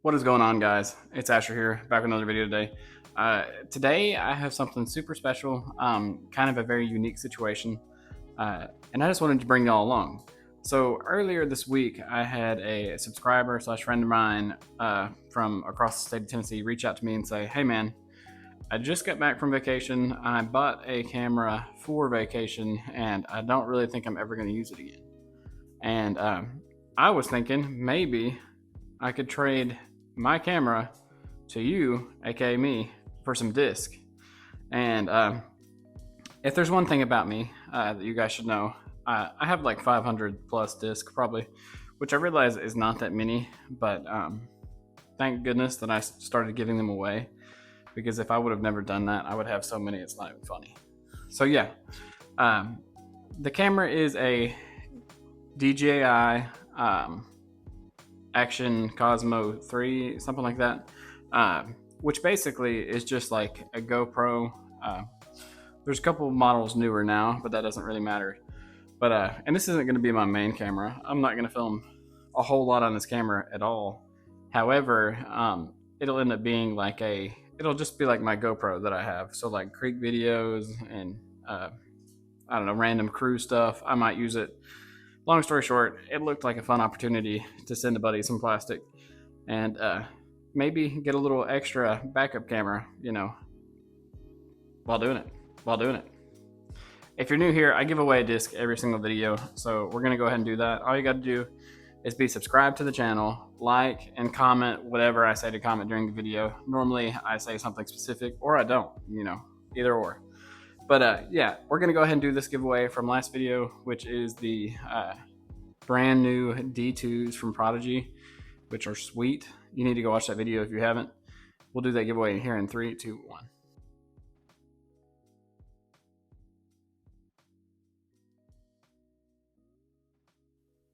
What is going on, guys? It's Asher here, back with another video today. Today I have something super special, kind of a very unique situation, and I just wanted to bring y'all along. So earlier this week, I had a subscriber / friend of mine from across the state of Tennessee reach out to me and say, "Hey man, I just got back from vacation. I bought a camera for vacation, and I don't really think I'm ever going to use it again." And I was thinking maybe I could trade my camera to you, aka me, for some disc. And if there's one thing about me that you guys should know, I have like 500 plus discs probably, which I realize is not that many, but thank goodness that I started giving them away, because if I would have never done that, I would have so many it's not even funny. So yeah, the camera is a DJI Action Cosmo 3, something like that, which basically is just like a GoPro. There's a couple models newer now, but that doesn't really matter. But and this isn't going to be my main camera. I'm not going to film a whole lot on this camera at all. However, it'll end up being like it'll just be like my GoPro that I have. So like creek videos and I don't know, random crew stuff, I might use it. Long story short, it looked like a fun opportunity to send a buddy some plastic and maybe get a little extra backup camera, you know, while doing it. If you're new here, I give away a disc every single video, so we're gonna go ahead and do that. All you gotta do is be subscribed to the channel, like and comment whatever I say to comment during the video. Normally I say something specific, or I don't, you know, either or. But yeah, we're gonna go ahead and do this giveaway from last video, which is the brand new D2s from Prodigy, which are sweet. You need to go watch that video if you haven't. We'll do that giveaway here in 3, 2, 1.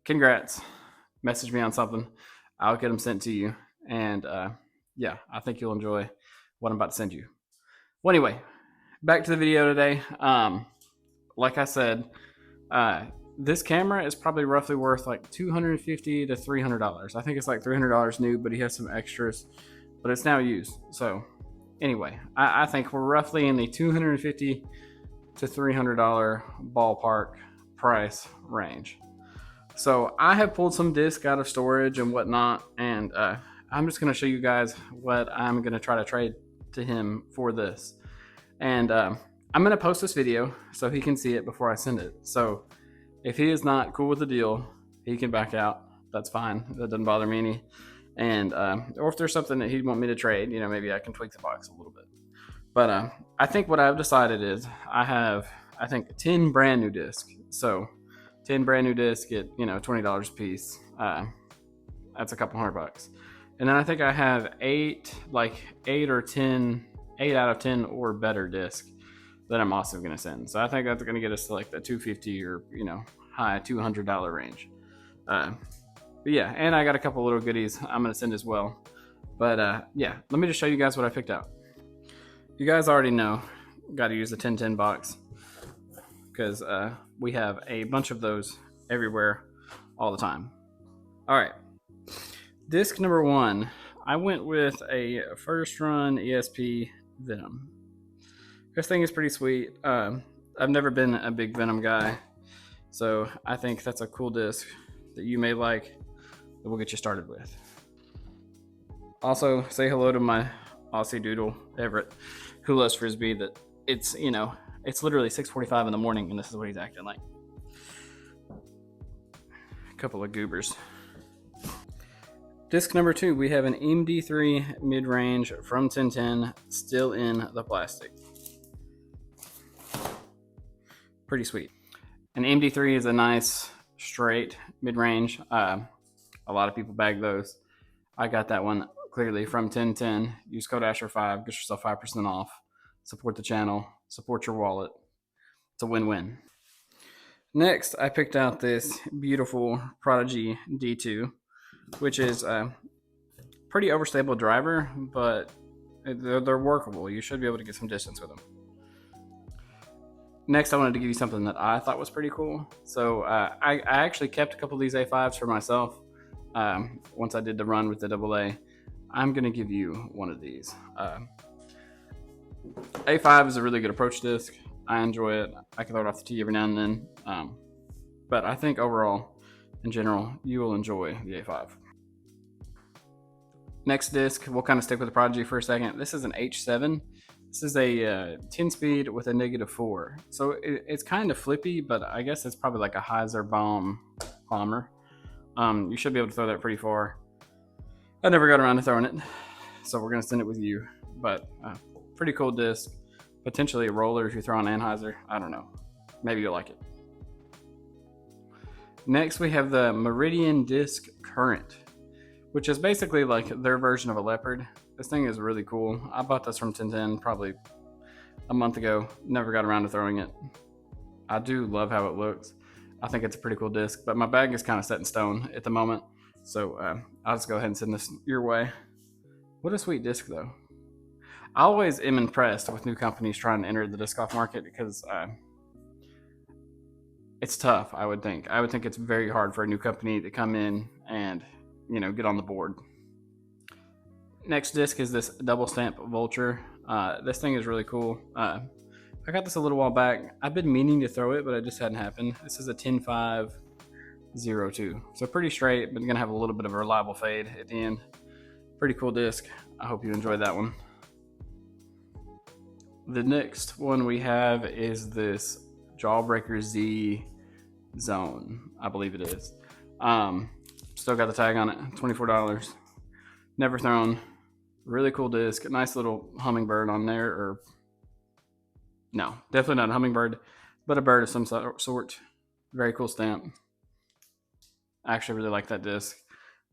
Congrats. Message me on something. I'll get them sent to you. And yeah, I think you'll enjoy what I'm about to send you. Well, anyway, back to the video today. Like I said, this camera is probably roughly worth like $250 to $300. I think it's like $300 new, but he has some extras, but it's now used. So anyway, I think we're roughly in the $250 to $300 ballpark price range. So I have pulled some discs out of storage and whatnot, and I'm just going to show you guys what I'm going to try to trade to him for this. And I'm going to post this video so he can see it before I send it. So if he is not cool with the deal, he can back out. That's fine. That doesn't bother me any. And or if there's something that he'd want me to trade, you know, maybe I can tweak the box a little bit. But I think what I've decided is I think 10 brand new discs. So 10 brand new discs at, you know, $20 a piece. That's a couple $100. And then I think I have 8 out of 10 or better discs that I'm also going to send. So I think that's going to get us to like the $250 or, you know, high $200 range. But yeah, and I got a couple little goodies I'm going to send as well. But yeah, let me just show you guys what I picked out. You guys already know, got to use the 1010 box, because we have a bunch of those everywhere all the time. All right, disc number 1, I went with a first run ESP Venom. This thing is pretty sweet. I've never been a big Venom guy, so I think that's a cool disc that you may like, that we'll get you started with. Also, say hello to my Aussie Doodle, Everett, who loves Frisbee, that it's, you know, it's literally 6:45 in the morning and this is what he's acting like. A couple of goobers. Disc number 2, we have an MD3 mid-range from 1010, still in the plastic. Pretty sweet. An MD3 is a nice straight mid-range. A lot of people bag those. I got that one clearly from 1010. Use code ASHER5, get yourself 5% off. Support the channel, support your wallet. It's a win-win. Next, I picked out this beautiful Prodigy D2, which is a pretty overstable driver, but they're workable. You should be able to get some distance with them. Next, I wanted to give you something that I thought was pretty cool. So I actually kept a couple of these A5s for myself once I did the run with the AA. I'm gonna give you one of these. A5 is a really good approach disc. I enjoy it. I can throw it off the tee every now and then. But I think overall, in general, you will enjoy the A5. Next disc, we'll kind of stick with the Prodigy for a second. This is an H7. This is a 10 speed with a -4. So it's kind of flippy, but I guess it's probably like a Heiser bomber. You should be able to throw that pretty far. I never got around to throwing it, so we're gonna send it with you. But pretty cool disc. Potentially a roller if you throw an Anheuser. I don't know. Maybe you'll like it. Next, we have the Meridian Disc Current, which is basically like their version of a Leopard. This thing is really cool. I bought this from 1010 probably a month ago. Never got around to throwing it. I do love how it looks. I think it's a pretty cool disc, but my bag is kind of set in stone at the moment. So I'll just go ahead and send this your way. What a sweet disc though. I always am impressed with new companies trying to enter the disc golf market because it's tough, I would think. I would think it's very hard for a new company to come in and, you know, get on the board. Next disc is this double stamp Vulture. This thing is really cool. I got this a little while back. I've been meaning to throw it, but it just hadn't happened. This is a 10.5.02. So pretty straight, but gonna have a little bit of a reliable fade at the end. Pretty cool disc. I hope you enjoyed that one. The next one we have is this Jawbreaker Z Zone, I believe it is. Still got the tag on it, $24. Never thrown. Really cool disc. Nice little hummingbird on there, or no, definitely not a hummingbird, but a bird of some sort. Very cool stamp. I actually really like that disc,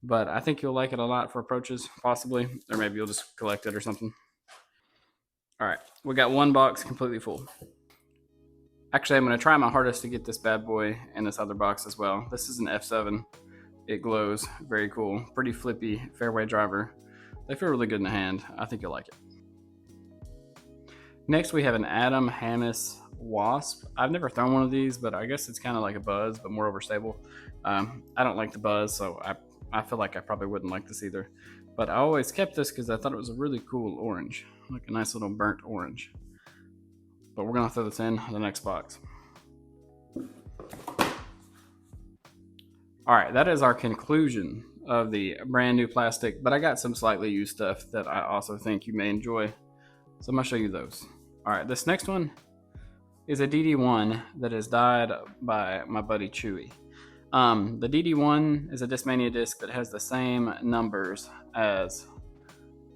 but I think you'll like it a lot for approaches, possibly, or maybe you'll just collect it or something. All right, we got one box completely full. Actually, I'm going to try my hardest to get this bad boy in this other box as well. This is an F7. It glows. Very cool. Pretty flippy fairway driver. They feel really good in the hand. I think you'll like it. Next, we have an Adam Hammis Wasp. I've never thrown one of these, but I guess it's kind of like a Buzz, but more overstable. I don't like the Buzz, so I feel like I probably wouldn't like this either. But I always kept this because I thought it was a really cool orange. Like a nice little burnt orange. But we're going to throw this in the next box. All right, that is our conclusion of the brand new plastic, but I got some slightly used stuff that I also think you may enjoy. So I'm going to show you those. All right, this next one is a DD1 that is dyed by my buddy Chewy. The DD1 is a Discmania disc that has the same numbers as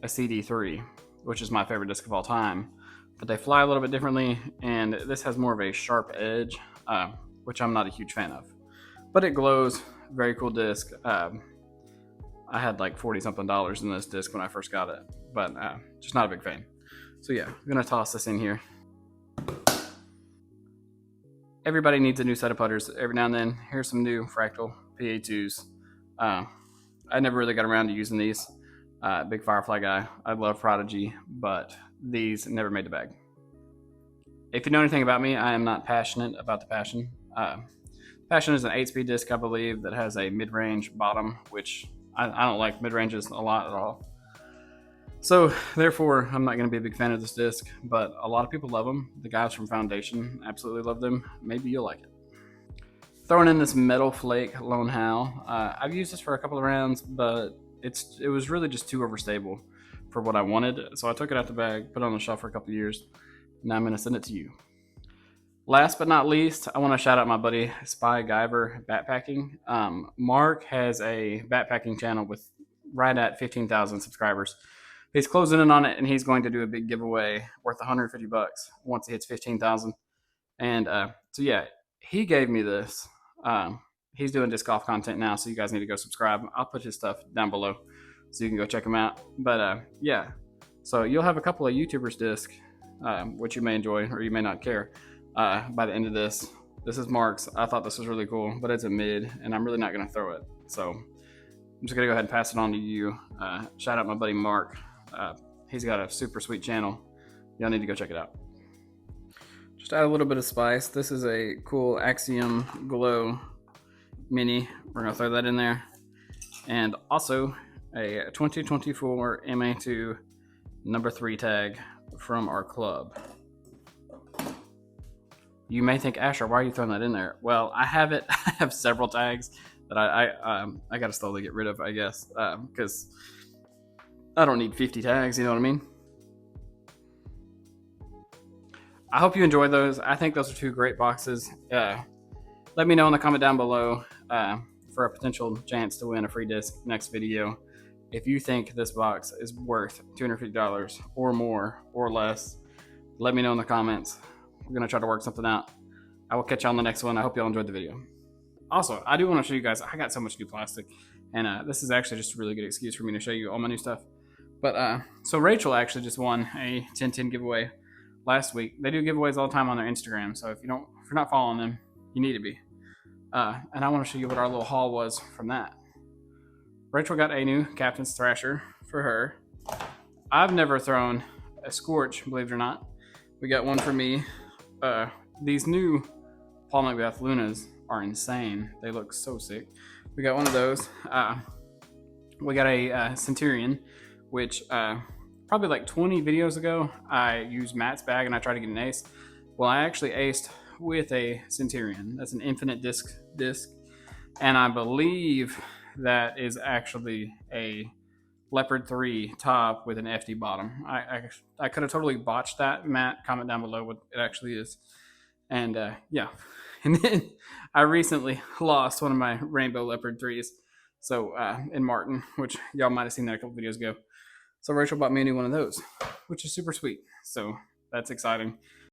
a CD3, which is my favorite disc of all time. But they fly a little bit differently, and this has more of a sharp edge, which I'm not a huge fan of. But it glows. Very cool disc. I had like $40-something in this disc when I first got it, but just not a big fan. So yeah, I'm gonna toss this in here. Everybody needs a new set of putters every now and then. Here's some new Fractal PA2s. I never really got around to using these. Big Firefly guy. I love Prodigy, but these never made the bag. If you know anything about me, I am not passionate about the Passion. Passion is an 8-speed disc, I believe, that has a mid-range bottom, which I don't like mid-ranges a lot at all. So therefore, I'm not going to be a big fan of this disc, but a lot of people love them. The guys from Foundation absolutely love them. Maybe you'll like it. Throwing in this Metal Flake Lone Howl. I've used this for a couple of rounds, but it was really just too overstable for what I wanted. So I took it out the bag, put it on the shelf for a couple of years. Now I'm going to send it to you. Last but not least, I want to shout out my buddy Spy Guyver Backpacking. Mark has a backpacking channel with right at 15,000 subscribers. He's closing in on it, and he's going to do a big giveaway worth $150 once he hits 15,000. And so yeah, he gave me this. He's doing disc golf content now, so you guys need to go subscribe. I'll put his stuff down below so you can go check him out. But yeah, so you'll have a couple of YouTubers disc, which you may enjoy or you may not care. By the end of this. This is Mark's. I thought this was really cool, but it's a mid, and I'm really not going to throw it. So I'm just going to go ahead and pass it on to you. Shout out my buddy Mark. He's got a super sweet channel. Y'all need to go check it out. Just add a little bit of spice. This is a cool Axiom Glow Mini. We're going to throw that in there. And also, a 2024 MA2 number 3 tag from our club. You may think, Asher, why are you throwing that in there? Well, I have it. I have several tags that I got to slowly get rid of, I guess, because I don't need 50 tags. You know what I mean? I hope you enjoyed those. I think those are 2 great boxes. Let me know in the comment down below for a potential chance to win a free disc next video. If you think this box is worth $250 or more or less, let me know in the comments. We're going to try to work something out. I will catch you on the next one. I hope y'all enjoyed the video. Also, I do want to show you guys, I got so much new plastic, and this is actually just a really good excuse for me to show you all my new stuff. But so Rachel actually just won a 10/10 giveaway last week. They do giveaways all the time on their Instagram, so if you're not following them, you need to be. And I want to show you what our little haul was from that. Rachel got a new Captain's Thrasher for her. I've never thrown a Scorch, believe it or not. We got one for me. These new Paul McBeth Lunas are insane. They look so sick. We got one of those. We got a Centurion, which probably like 20 videos ago, I used Matt's bag and I tried to get an ace. Well, I actually aced with a Centurion. That's an infinite disc, and I believe that is actually a Leopard 3 top with an FD bottom. I could have totally botched that. Matt, comment down below what it actually is. And yeah, and then I recently lost one of my Rainbow Leopard 3s. So in Martin, which y'all might have seen that a couple videos ago. So Rachel bought me a new one of those, which is super sweet. So that's exciting.